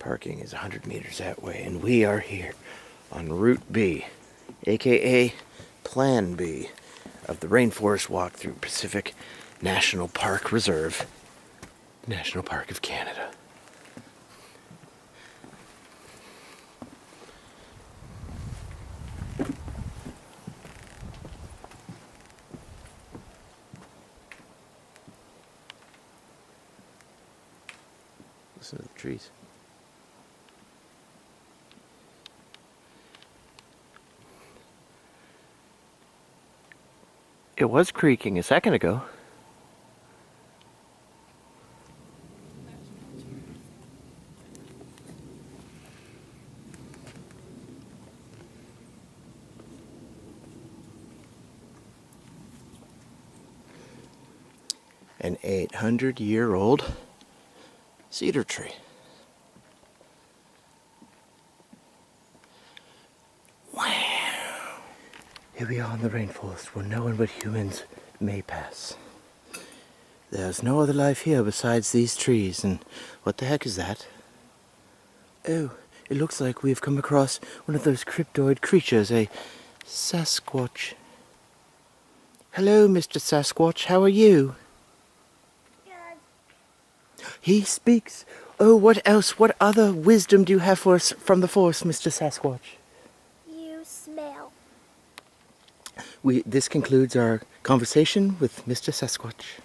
Parking is 100 meters that way, and we are here on Route B, aka Plan B, of the Rainforest Walk through Pacific National Park Reserve, National Park of Canada. Listen to the trees. It was creaking a second ago. An 800-year-old cedar tree. Wow! Here we are in the rainforest where no one but humans may pass. There's no other life here besides these trees, and what the heck is that? Oh, it looks like we've come across one of those cryptoid creatures, a Sasquatch. Hello, Mr. Sasquatch, how are you? He speaks. Oh, what else? What other wisdom do you have for us from the forest, Mr. Sasquatch? You smell. This concludes our conversation with Mr. Sasquatch.